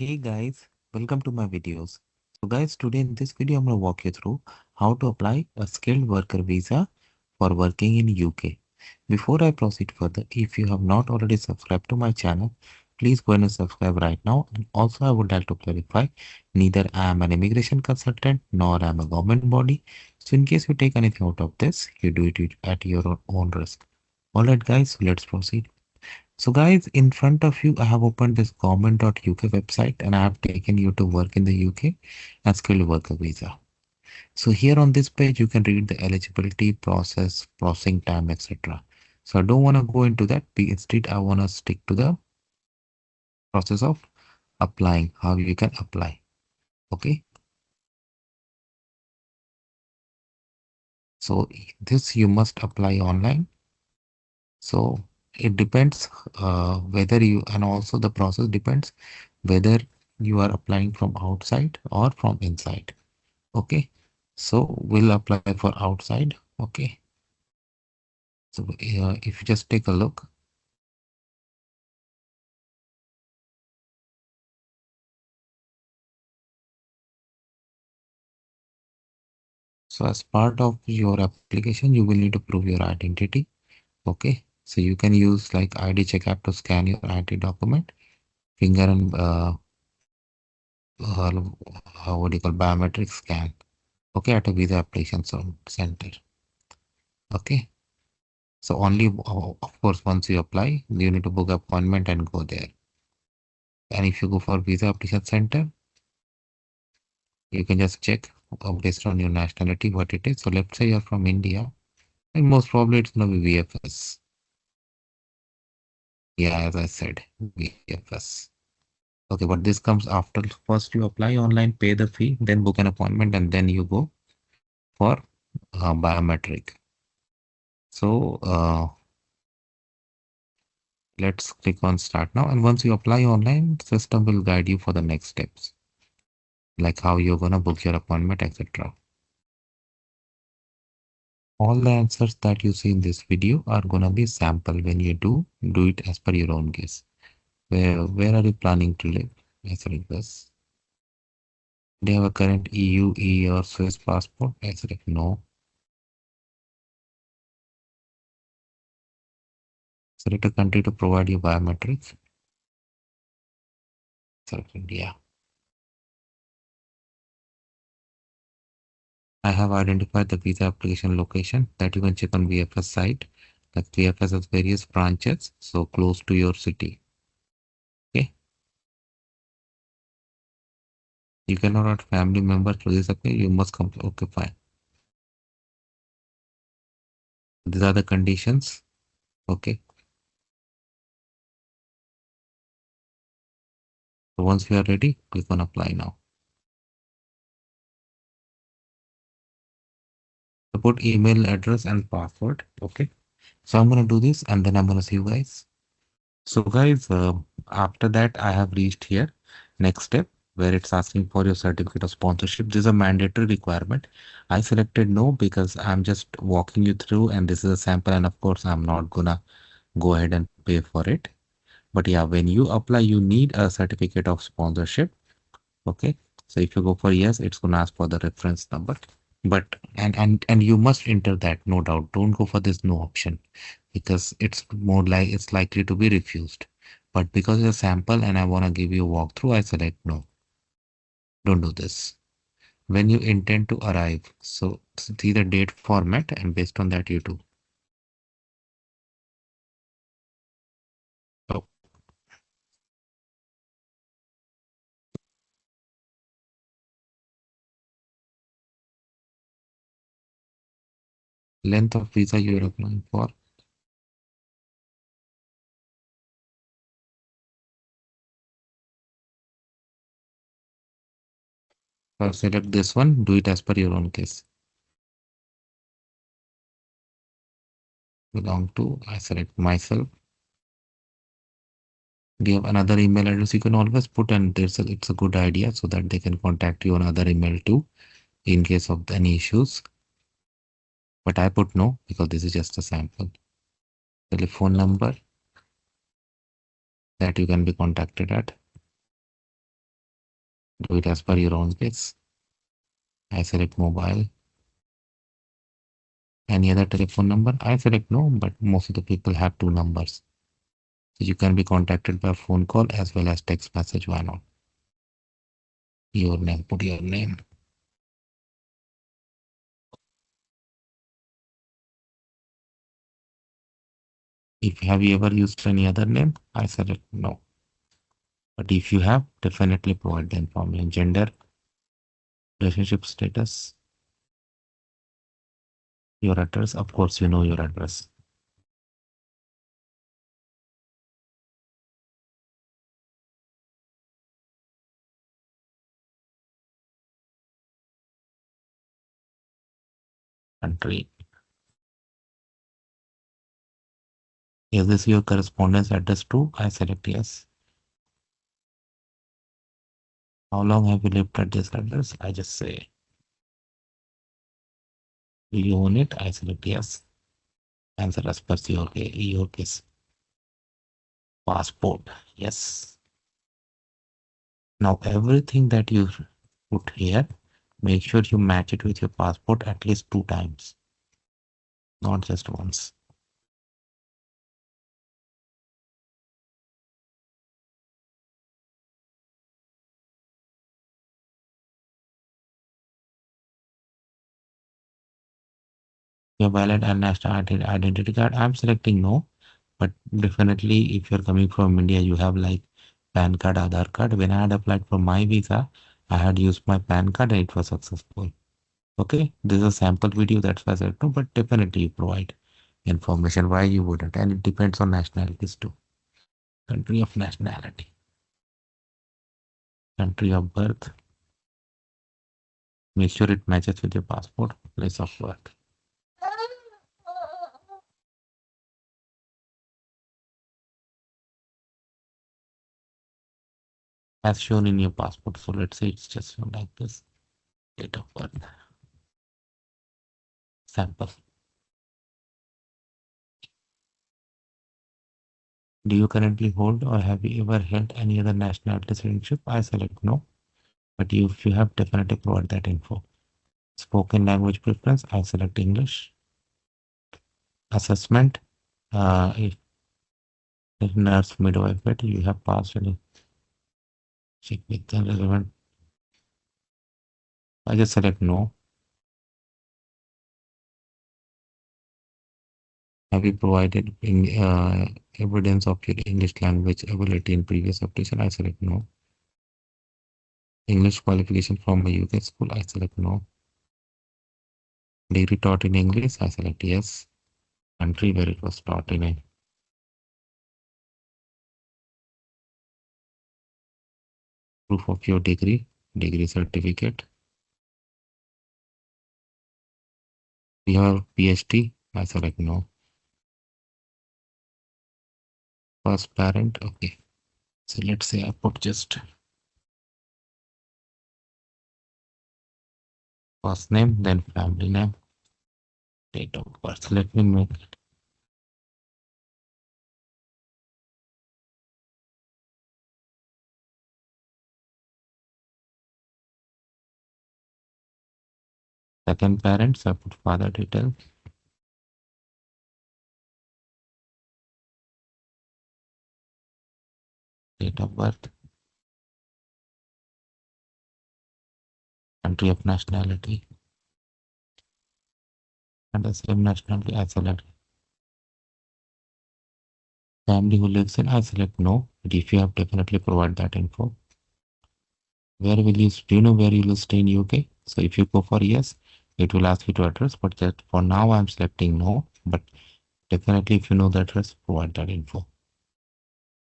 Hey guys, welcome to my videos. So guys, today in this video I'm going to walk you through how to apply a skilled worker visa for working in UK. Before I proceed further, if you have not already subscribed to my channel, please go and subscribe right now. And also I would like to clarify, neither I am an immigration consultant nor I am a government body. So in case you take anything out of this, you do it at your own risk. Alright guys, let's proceed. So guys, in front of you, I have opened this government.uk website and I have taken you to work in the UK as skilled worker visa. So here on this page, you can read the eligibility process, processing time, etc. So I don't want to go into that. Instead, I want to stick to the process of applying, how you can apply. Okay. So this you must apply online. So it depends whether you, and also the process depends whether you are applying from outside or from inside. Okay, so we'll apply for outside. Okay, so if you just take a look, so as part of your application you will need to prove your identity. Okay, so you can use like ID check app to scan your ID document, finger and uh, what do you call, biometric scan. Okay, at a visa application center. Okay, so only of course once you apply you need to book appointment and go there. And if you go for visa application center, you can just check based on your nationality what it is. So let's say you're from India, and most probably it's gonna be VFS. Yeah, as I said, VFS. Okay, but this comes after. First you apply online, pay the fee, then book an appointment, and then you go for biometric. So let's click on start now. And once you apply online, the system will guide you for the next steps, like how you're gonna book your appointment, etc. All the answers that you see in this video are gonna be sample. When you do it as per your own guess. Where are you planning to live? I select this. Do you have a current EU, or Swiss passport? I select no. Select a country to provide you biometrics. Select India. I have identified the visa application location that you can check on VFS site. Like VFS has various branches, so close to your city. Okay. You cannot add family members to this. Okay, you must come. Okay, fine. These are the conditions. Okay. So once you are ready, click on apply now. So put email address and password. Okay. So I'm gonna do this and then I'm gonna see you guys. So guys, after that I have reached here. Next step where it's asking for your certificate of sponsorship. This is a mandatory requirement. I selected no because I'm just walking you through and this is a sample, and of course I'm not gonna go ahead and pay for it. But yeah, when you apply, you need a certificate of sponsorship. Okay. So if you go for yes, it's gonna ask for the reference number. But and you must enter that, no doubt. Don't go for this no option because it's more like it's likely to be refused. But because it's a sample and I want to give you a walkthrough, I select no. Don't do this. When you intend to arrive, so see the date format and based on that you do. So length of visa you're applying for. So select this one, do it as per your own case. Belong to, I select myself. Do you have another email address? You can always put, and it's a good idea so that they can contact you on other email too in case of any issues. But I put no because this is just a sample. Telephone number that you can be contacted at. Do it as per your own pace. I select mobile. Any other telephone number? I select no, but most of the people have two numbers. So you can be contacted by phone call as well as text message. Why not? Your name, put your name. If have you ever used any other name? I select no. But if you have, definitely provide the information. Gender, relationship status, your address. Of course, you know your address. Country. Is this your correspondence address too? I select yes. How long have you lived at this address? I just say, do you own it? I select yes. Answer as per your case. Passport. Yes. Now everything that you put here, make sure you match it with your passport at least 2 times, not just once. Your valid and national identity card. I'm selecting no, but definitely if you're coming from India, you have like PAN card, Aadhaar card. When I had applied for my visa, I had used my PAN card and it was successful. Okay, this is a sample video, that's why I said no, but definitely you provide information why you wouldn't, and it depends on nationalities too. Country of nationality, country of birth. Make sure it matches with your passport, place of birth. As shown in your passport. So let's say it's just shown like this. Date of birth. Sample. Do you currently hold or have you ever held any other nationality citizenship? I select no. But if you have, definitely provide that info. Spoken language preference, I select English. Assessment, if nurse midwife, but you have passed any check with the relevant. I just select no. Have you provided evidence of your English language ability in previous application? I select no. English qualification from a UK school? I select no. Degree taught in English? I select yes. Country where it was taught in a proof of your degree certificate. Your PhD? I select no. First parent? Okay. So let's say I put just first name, then family name, date of birth. Let me make it. Second parent, so I put father detail, date of birth, country of nationality, and the same nationality I select. Family who lives in, I select no, but if you have, definitely provide that info. Where will you, do you know where you will stay in UK? So if you go for yes, it will ask you to address, but that for now I'm selecting no, but definitely if you know the address, provide that info.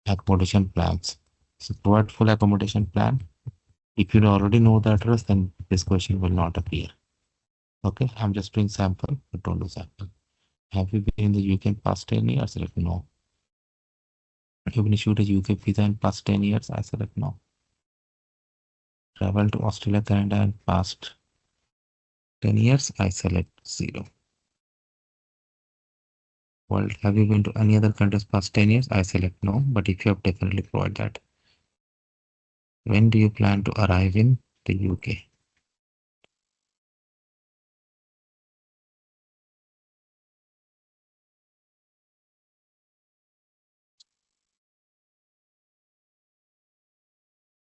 Accommodation plans. So provide full accommodation plan. If you already know the address, then this question will not appear. Okay, I'm just doing sample, but don't do sample. Have you been in the UK in past 10 years? Select no. Have you been issued a UK visa in past 10 years? I select no. Travel to Australia, Canada in past 10 years? I select 0. World, have you been to any other countries past 10 years? I select no, but if you have, definitely provide that. When do you plan to arrive in the UK?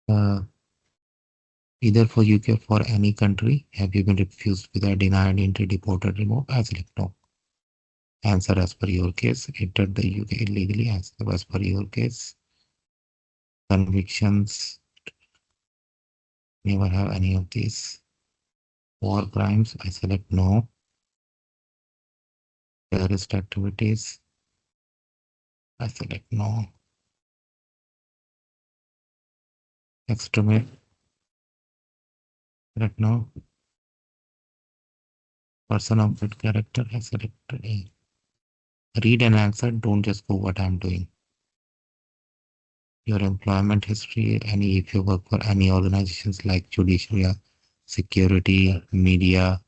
Uh, Either for UK or for any country. Have you been refused visa, denied entry, deported, removed? I select no. Answer as per your case. Entered the UK illegally. Answer as per your case. Convictions. Never have any of these. War crimes. I select no. Terrorist activities. I select no. Extremist. Select no. Person of good character. I select A. Read and answer. Don't just go what I'm doing. Your employment history, any if you work for any organizations like judiciary, security, media,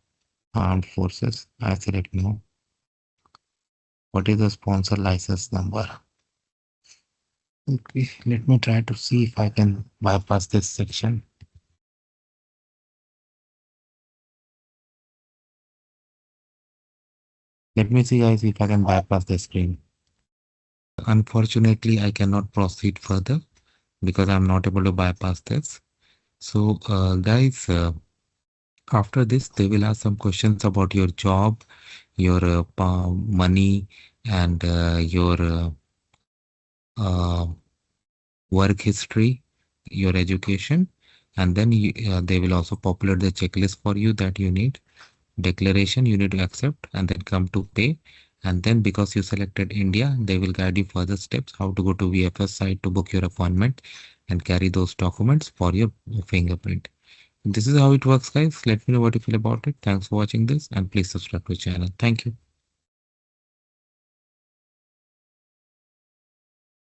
armed forces. I select no. What is the sponsor license number? Okay, let me try to see if I can bypass this section. Let me see guys if I can bypass the screen. Unfortunately, I cannot proceed further because I'm not able to bypass this. So guys, after this, they will ask some questions about your job, your money, and your uh, work history, your education, and then they will also populate the checklist for you that you need. Declaration you need to accept, and then come to pay. And then because you selected India, they will guide you further steps how to go to VFS site to book your appointment and carry those documents for your fingerprint. This is how it works, guys. Let me know what you feel about it. Thanks for watching this, and please subscribe to the channel. Thank you.